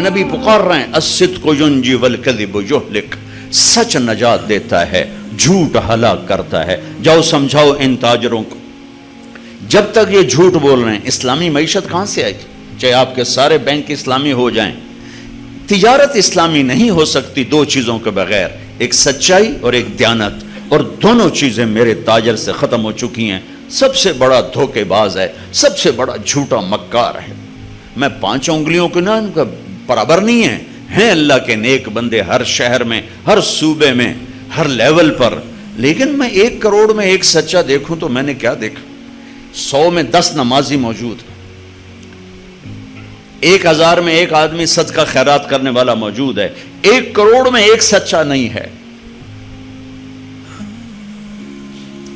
نبی پکار رہے ہیں الصدق ینجی والکذب یہلک، سچ نجات دیتا ہے، جھوٹ ہلاک کرتا ہے۔ جاؤ سمجھاؤ ان تاجروں کو، جب تک یہ جھوٹ بول رہے ہیں اسلامی معیشت کہاں سے آئے گی؟ چاہے آپ کے سارے بینک اسلامی ہو جائیں، تجارت اسلامی نہیں ہو سکتی دو چیزوں کے بغیر، ایک سچائی اور ایک دیانت، اور دونوں چیزیں میرے تاجر سے ختم ہو چکی ہیں۔ سب سے بڑا دھوکے باز ہے، سب سے بڑا جھوٹا مکار ہے۔ میں 5 انگلیوں کے نام کا برابر نہیں ہیں اللہ کے نیک بندے ہر شہر میں، ہر صوبے میں، ہر لیول پر، لیکن میں 1 کروڑ میں ایک سچا دیکھوں تو میں نے کیا دیکھا؟ 100 میں 10 نمازی موجود، 1000 میں ایک آدمی صدقہ خیرات کرنے والا موجود ہے، 1 کروڑ میں ایک سچا نہیں ہے،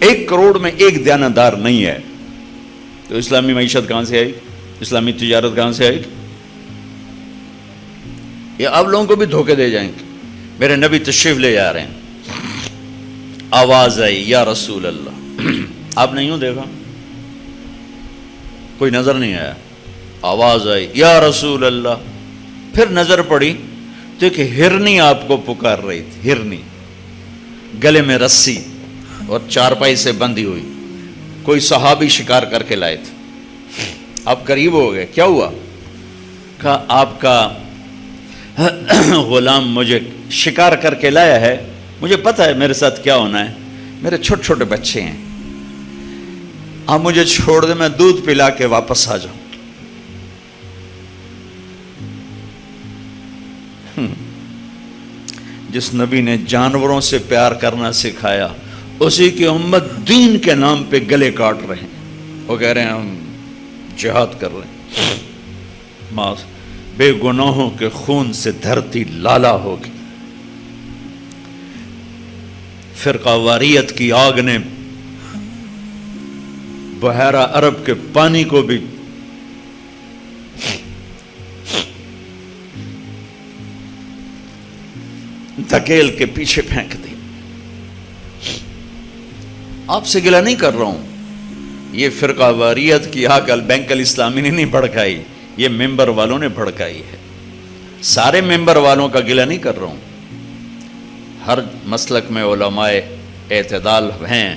1 کروڑ میں ایک دیانتدار نہیں ہے، تو اسلامی معیشت کہاں سے آئی؟ اسلامی تجارت کہاں سے آئی؟ یہ آپ لوگوں کو بھی دھوکے دے جائیں گے۔ میرے نبی تشریف لے جا رہے ہیں، آواز آئی یا رسول اللہ، آپ نے یوں دیکھا، کوئی نظر نہیں آیا، آواز آئی یا رسول اللہ، پھر نظر پڑی تو ایک ہرنی آپ کو پکار رہی تھی، ہرنی گلے میں رسی اور چارپائی سے بندھی ہوئی، کوئی صحابی شکار کر کے لائے تھے۔ آپ قریب ہو گئے، کیا ہوا؟ کہا آپ کا غلام مجھے شکار کر کے لایا ہے، مجھے پتہ ہے میرے ساتھ کیا ہونا ہے، میرے چھوٹے چھوٹے بچے ہیں، آپ مجھے چھوڑ دیں، میں دودھ پلا کے واپس آ جاؤں۔ جس نبی نے جانوروں سے پیار کرنا سکھایا، اسی کی امت دین کے نام پہ گلے کاٹ رہے ہیں، وہ کہہ رہے ہیں ہم جہاد کر رہے ہیں۔ بے گناہوں کے خون سے دھرتی لالا ہوگی۔ فرقہ واریت کی آگ نے بحیرہ عرب کے پانی کو بھی دھکیل کے پیچھے پھینک دی۔ آپ سے گلہ نہیں کر رہا ہوں، یہ فرقہ واریت کی آگ البینک الاسلامی نے نہیں بھڑکائی، یہ ممبر والوں نے بھڑکائی ہے۔ سارے ممبر والوں کا گلہ نہیں کر رہا ہوں، ہر مسلک میں علماء اعتدال ہیں،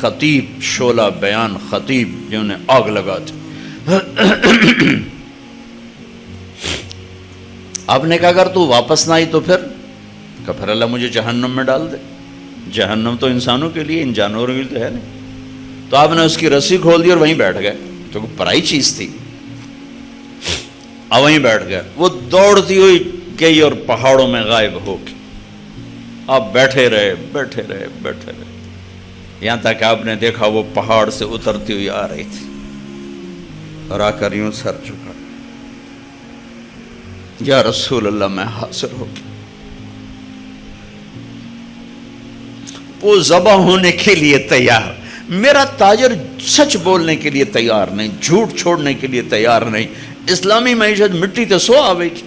خطیب شعلہ بیان خطیب جنہیں آگ لگا دی۔ آپ نے کہا اگر تو واپس نہ آئی تو پھر اللہ مجھے جہنم میں ڈال دے۔ جہنم تو انسانوں کے لیے، ان جانوروں کے لیے تو ہے نہیں۔ تو آپ نے اس کی رسی کھول دی اور وہیں بیٹھ گئے، تو پرائی چیز تھی، وہیں بیٹھ گئے۔ وہ دوڑتی ہوئی گئی اور پہاڑوں میں غائب ہو گئی۔ آپ بیٹھے رہے بیٹھے رہے بیٹھے رہے، یہاں تک آپ نے دیکھا وہ پہاڑ سے اترتی ہوئی آ رہی تھی اور آ کر یوں سر جھکا، یا رسول اللہ میں حاضر ہو گیا۔ وہ ذبح ہونے کے لیے تیار، میرا تاجر سچ بولنے کے لیے تیار نہیں، جھوٹ چھوڑنے کے لیے تیار نہیں۔ اسلامی معیشت مٹی تے سو آوے گی۔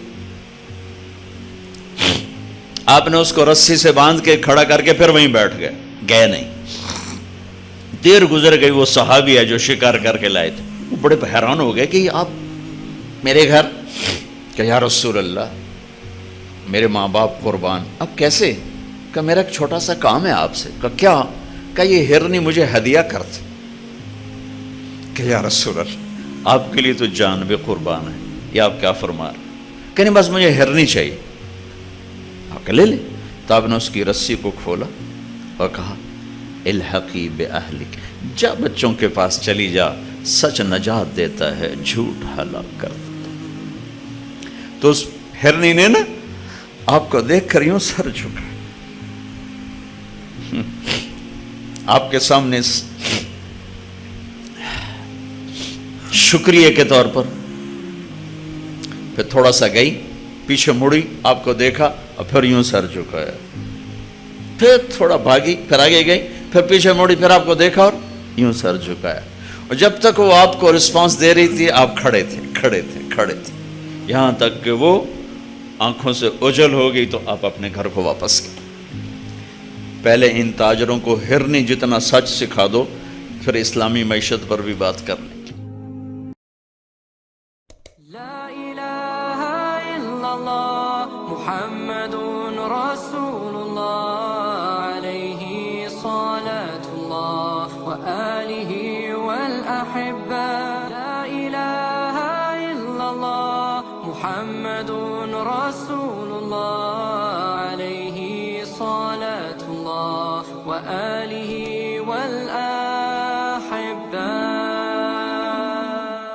آپ نے اس کو رسی سے باندھ کے کھڑا کر کے پھر وہیں بیٹھ گئے نہیں۔ دیر گزر گئی، وہ صحابی ہے جو شکار کر کے لائے تھے، وہ بڑے حیران ہو گئے کہ آپ میرے گھر، کہ یا رسول اللہ میرے ماں باپ قربان، اب کیسے؟ کہ میرا ایک چھوٹا سا کام ہے آپ سے۔ کہ کیا؟ کہ یہ ہرنی مجھے ہدیہ کرتے۔ کہ یا رسول اللہ آپ کے لیے تو جان بھی قربان ہے، یہ آپ کیا فرما رہے؟ کہ نہیں بس مجھے ہرنی چاہیے۔ آپ کہ لے لے۔ تو آپ نے اس کی رسی کو کھولا اور کہا الحقی باہلک، جا بچوں کے پاس چلی جا، سچ نجات دیتا ہے، جھوٹ ہلاک کر دیتا ہے۔ تو اس ہرنی نے نا آپ کو دیکھ کر یوں سر جھکا، آپ کے سامنے شکریہ کے طور پر، پھر تھوڑا سا گئی، پیچھے مڑی، آپ کو دیکھا اور پھر یوں سر جھکایا، پھر تھوڑا بھاگی، پھر آگے گئی، پھر پیچھے مڑی، پھر آپ کو دیکھا اور یوں سر جھکایا۔ اور جب تک وہ آپ کو رسپانس دے رہی تھی آپ کھڑے تھے، یہاں تک کہ وہ آنکھوں سے اوجھل ہو گئی تو آپ اپنے گھر کو واپس گئے۔ پہلے ان تاجروں کو ہرنی جتنا سچ سکھا دو، پھر اسلامی معیشت پر بھی بات کر لیں۔ إلا الله محمد رسول الله عليه صلاة الله وآله والأحبة لا إله إلا الله محمد رسول الله عليه صلاة الله وآله